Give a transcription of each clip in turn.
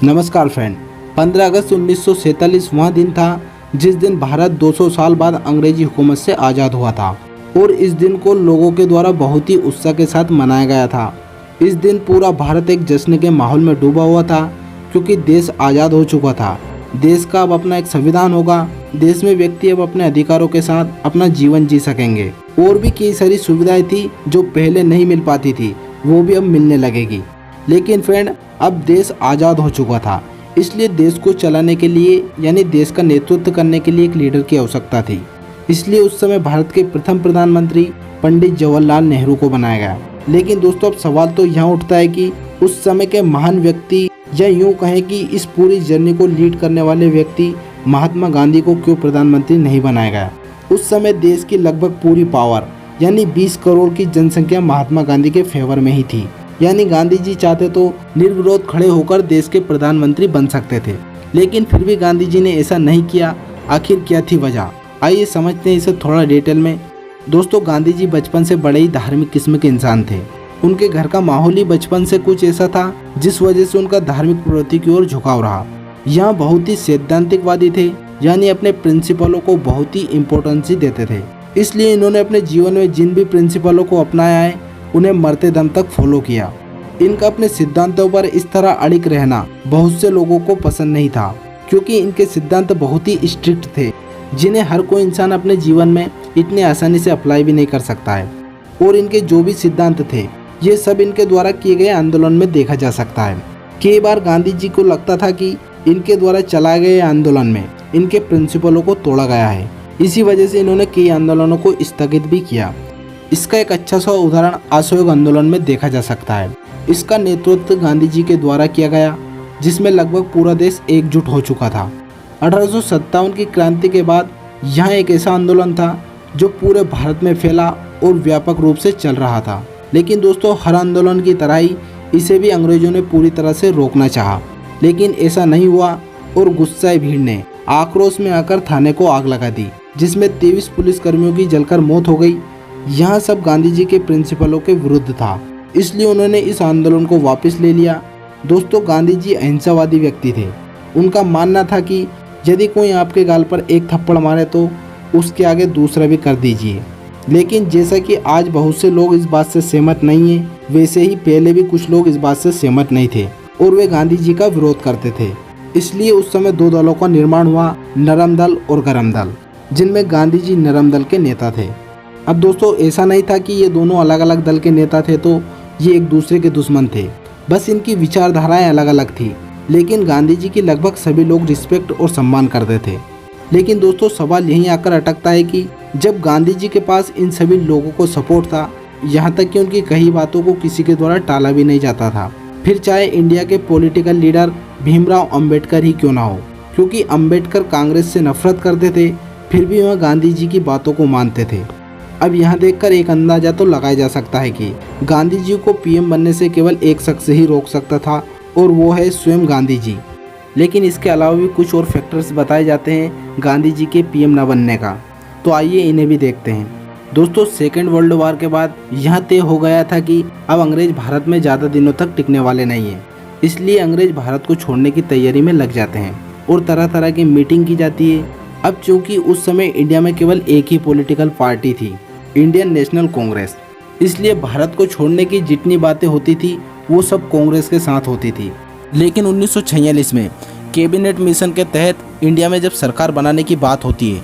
नमस्कार फ्रेंड। 15 अगस्त 1947 वह दिन था जिस दिन भारत 200 साल बाद अंग्रेजी हुकूमत से आज़ाद हुआ था और इस दिन को लोगों के द्वारा बहुत ही उत्साह के साथ मनाया गया था। इस दिन पूरा भारत एक जश्न के माहौल में डूबा हुआ था क्योंकि देश आज़ाद हो चुका था। देश का अब अपना एक संविधान होगा। देश में व्यक्ति अब अपने अधिकारों के साथ अपना जीवन जी सकेंगे। और भी कई सारी सुविधाएं थी जो पहले नहीं मिल पाती थी, वो भी अब मिलने लगेगी। लेकिन फ्रेंड, अब देश आज़ाद हो चुका था, इसलिए देश को चलाने के लिए यानी देश का नेतृत्व करने के लिए एक लीडर की आवश्यकता थी। इसलिए उस समय भारत के प्रथम प्रधानमंत्री पंडित जवाहरलाल नेहरू को बनाया गया। लेकिन दोस्तों, अब सवाल तो यहाँ उठता है कि उस समय के महान व्यक्ति या यूँ कहें कि इस पूरी जर्नी को लीड करने वाले व्यक्ति महात्मा गांधी को क्यों प्रधानमंत्री नहीं बनाया गया। उस समय देश की लगभग पूरी पावर यानी 20 करोड़ की जनसंख्या महात्मा गांधी के फेवर में ही थी। यानी गांधी जी चाहते तो निर्विरोध खड़े होकर देश के प्रधानमंत्री बन सकते थे, लेकिन फिर भी गांधी जी ने ऐसा नहीं किया। आखिर क्या थी वजह, आइए समझते हैं इसे थोड़ा डिटेल में। दोस्तों, गांधी जी बचपन से बड़े ही धार्मिक किस्म के इंसान थे। उनके घर का माहौल ही बचपन से कुछ ऐसा था जिस वजह से उनका धार्मिक प्रवृत्ति की ओर झुकाव रहा। यहाँ बहुत ही सैद्धांतिकवादी थे, यानी अपने प्रिंसिपलों को बहुत ही इम्पोर्टेंस देते थे। इसलिए इन्होंने अपने जीवन में जिन भी प्रिंसिपलों को अपनाया है उन्हें मरते दम तक फॉलो किया। इनका अपने सिद्धांतों पर इस तरह अड़िग रहना बहुत से लोगों को पसंद नहीं था, क्योंकि इनके सिद्धांत बहुत ही स्ट्रिक्ट थे जिन्हें हर कोई इंसान अपने जीवन में इतनी आसानी से अप्लाई भी नहीं कर सकता है। और इनके जो भी सिद्धांत थे ये सब इनके द्वारा किए गए आंदोलन में देखा जा सकता है। कई बार गांधी जी को लगता था कि इनके द्वारा चलाए गए आंदोलन में इनके प्रिंसिपलों को तोड़ा गया है। इसी वजह से इन्होंने कई आंदोलनों को स्थगित भी किया। इसका एक अच्छा सा उदाहरण असहयोग आंदोलन में देखा जा सकता है। इसका नेतृत्व गांधी जी के द्वारा किया गया, जिसमें लगभग पूरा देश एकजुट हो चुका था। 1857 की क्रांति के बाद यहाँ एक ऐसा आंदोलन था जो पूरे भारत में फैला और व्यापक रूप से चल रहा था। लेकिन दोस्तों, हर आंदोलन की तरह ही इसे भी अंग्रेजों ने पूरी तरह से रोकना चाहा, लेकिन ऐसा नहीं हुआ और गुस्साए भीड़ ने आक्रोश में आकर थाने को आग लगा दी, जिसमें 23 पुलिसकर्मियों की जलकर मौत हो गई। यहाँ सब गांधी जी के प्रिंसिपलों के विरुद्ध था, इसलिए उन्होंने इस आंदोलन को वापस ले लिया। दोस्तों, गांधी जी अहिंसावादी व्यक्ति थे। उनका मानना था कि यदि कोई आपके गाल पर एक थप्पड़ मारे तो उसके आगे दूसरा भी कर दीजिए। लेकिन जैसा कि आज बहुत से लोग इस बात से सहमत नहीं हैं, वैसे ही पहले भी कुछ लोग इस बात से सहमत नहीं थे और वे गांधी जी का विरोध करते थे। इसलिए उस समय दो दलों का निर्माण हुआ, नरम दल और गरम दल, जिनमें गांधी जी नरम दल के नेता थे। अब दोस्तों, ऐसा नहीं था कि ये दोनों अलग अलग दल के नेता थे तो ये एक दूसरे के दुश्मन थे, बस इनकी विचारधाराएं अलग अलग थी। लेकिन गांधी जी की लगभग सभी लोग रिस्पेक्ट और सम्मान करते थे। लेकिन दोस्तों, सवाल यहीं आकर अटकता है कि जब गांधी जी के पास इन सभी लोगों को सपोर्ट था, यहाँ तक कि उनकी कई बातों को किसी के द्वारा टाला भी नहीं जाता था, फिर चाहे इंडिया के पॉलिटिकल लीडर भीमराव अंबेडकर ही क्यों ना हो, क्योंकि अंबेडकर कांग्रेस से नफरत करते थे, फिर भी वह गांधी जी की बातों को मानते थे। अब यहाँ देखकर एक अंदाजा तो लगाया जा सकता है कि गांधी जी को पीएम बनने से केवल एक शख्स ही रोक सकता था, और वो है स्वयं गांधी जी। लेकिन इसके अलावा भी कुछ और फैक्टर्स बताए जाते हैं गांधी जी के पीएम न बनने का, तो आइए इन्हें भी देखते हैं। दोस्तों, सेकेंड वर्ल्ड वॉर के बाद यह तय हो गया था कि अब अंग्रेज भारत में ज़्यादा दिनों तक टिकने वाले नहीं हैं। इसलिए अंग्रेज भारत को छोड़ने की तैयारी में लग जाते हैं और तरह तरह की मीटिंग की जाती है। अब चूँकि उस समय इंडिया में केवल एक ही पॉलिटिकल पार्टी थी, इंडियन नेशनल कांग्रेस, इसलिए भारत को छोड़ने की जितनी बातें होती थी वो सब कांग्रेस के साथ होती थी। लेकिन 1946 में कैबिनेट मिशन के तहत इंडिया में जब सरकार बनाने की बात होती है,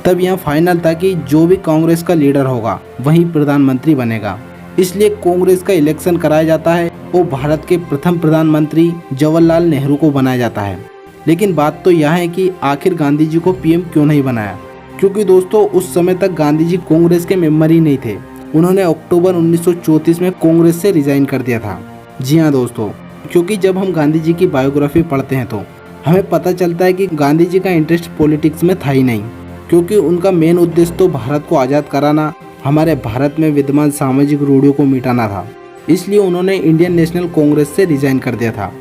तब यहाँ फाइनल था कि जो भी कांग्रेस का लीडर होगा वही प्रधानमंत्री बनेगा। इसलिए कांग्रेस का इलेक्शन कराया जाता है और भारत के प्रथम प्रधानमंत्री जवाहरलाल नेहरू को बनाया जाता है। लेकिन बात तो यह है कि आखिर गांधी जी को पीएम क्यों नहीं बनाया, क्योंकि दोस्तों, उस समय तक गांधी जी कांग्रेस के मेंबर ही नहीं थे। उन्होंने अक्टूबर 1934 में कांग्रेस से रिजाइन कर दिया था। जी हाँ दोस्तों, क्योंकि जब हम गांधी जी की बायोग्राफी पढ़ते हैं तो हमें पता चलता है कि गांधी जी का इंटरेस्ट पॉलिटिक्स में था ही नहीं, क्योंकि उनका मेन उद्देश्य तो भारत को आज़ाद कराना, हमारे भारत में विद्यमान सामाजिक रूढ़ियों को मिटाना था। इसलिए उन्होंने इंडियन नेशनल कांग्रेस से रिजाइन कर दिया था।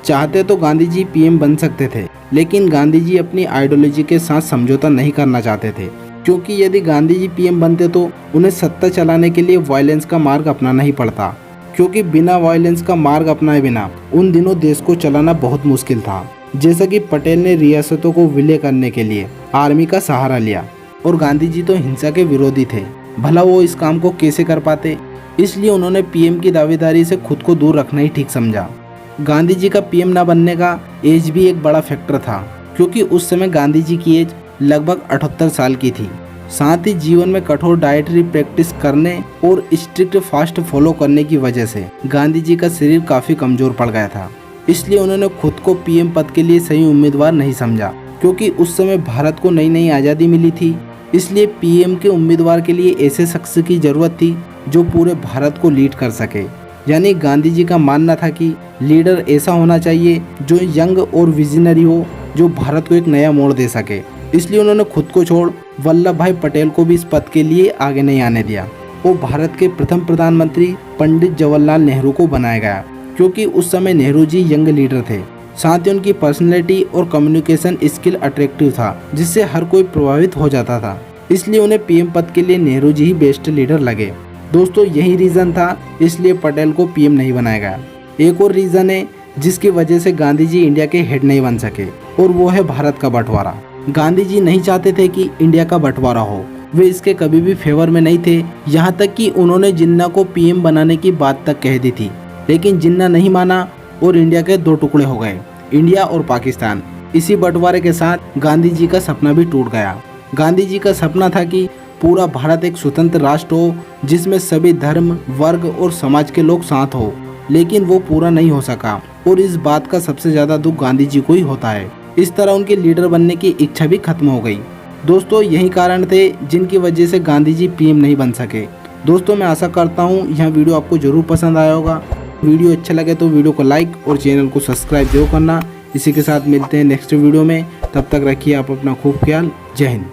चाहते तो गांधी जी पीएम बन सकते थे, लेकिन गांधी जी अपनी आइडियोलॉजी के साथ समझौता नहीं करना चाहते थे, क्योंकि यदि गांधी जी पीएम बनते तो उन्हें सत्ता चलाने के लिए वायलेंस का मार्ग अपनाना ही पड़ता। क्योंकि बिना वायलेंस का मार्ग अपनाए बिना उन दिनों देश को चलाना बहुत मुश्किल था। जैसा कि पटेल ने रियासतों को विलय करने के लिए आर्मी का सहारा लिया और गांधी जी तो हिंसा के विरोधी थे, भला वो इस काम को कैसे कर पाते। इसलिए उन्होंने पीएम की दावेदारी से खुद को दूर रखना ही ठीक समझा। गांधी जी का पीएम न बनने का एज भी एक बड़ा फैक्टर था, क्योंकि उस समय गांधी जी की एज लगभग 78 साल की थी। साथ ही जीवन में कठोर डाइटरी प्रैक्टिस करने और स्ट्रिक्ट फास्ट फॉलो करने की वजह से गांधी जी का शरीर काफ़ी कमज़ोर पड़ गया था। इसलिए उन्होंने खुद को पीएम पद के लिए सही उम्मीदवार नहीं समझा, क्योंकि उस समय भारत को नई नई आज़ादी मिली थी। इसलिए पीएम के उम्मीदवार के लिए ऐसे शख्स की ज़रूरत थी जो पूरे भारत को लीड कर सके। यानी गांधी जी का मानना था कि लीडर ऐसा होना चाहिए जो यंग और विजनरी हो, जो भारत को एक नया मोड़ दे सके। इसलिए उन्होंने खुद को छोड़ वल्लभ भाई पटेल को भी इस पद के लिए आगे नहीं आने दिया। वो भारत के प्रथम प्रधानमंत्री पंडित जवाहरलाल नेहरू को बनाया गया, क्योंकि उस समय नेहरू जी यंग लीडर थे। साथ ही उनकी पर्सनैलिटी और कम्युनिकेशन स्किल अट्रैक्टिव था, जिससे हर कोई प्रभावित हो जाता था। इसलिए उन्हें पीएम पद के लिए नेहरू जी ही बेस्ट लीडर लगे। दोस्तों, यही रीज़न था इसलिए पटेल को पीएम नहीं बनाया गया। एक और रीज़न है जिसकी वजह से गांधी जी इंडिया के हेड नहीं बन सके, और वो है भारत का बंटवारा। गांधी जी नहीं चाहते थे कि इंडिया का बंटवारा हो, वे इसके कभी भी फेवर में नहीं थे। यहाँ तक कि उन्होंने जिन्ना को पीएम बनाने की बात तक कह दी थी, लेकिन जिन्ना नहीं माना और इंडिया के दो टुकड़े हो गए, इंडिया और पाकिस्तान। इसी बंटवारे के साथ गांधी जी का सपना भी टूट गया। गांधी जी का सपना था कि पूरा भारत एक स्वतंत्र राष्ट्र हो, जिसमें सभी धर्म, वर्ग और समाज के लोग साथ हो, लेकिन वो पूरा नहीं हो सका, और इस बात का सबसे ज़्यादा दुख गांधी जी को ही होता है। इस तरह उनके लीडर बनने की इच्छा भी खत्म हो गई। दोस्तों, यही कारण थे जिनकी वजह से गांधी जी पीएम नहीं बन सके। दोस्तों, मैं आशा करता हूँ यह वीडियो आपको जरूर पसंद आया होगा। वीडियो अच्छा लगे तो वीडियो को लाइक और चैनल को सब्सक्राइब जरूर करना। इसी के साथ मिलते हैं नेक्स्ट वीडियो में। तब तक रखिए आप अपना खूब ख्याल। जय हिंद।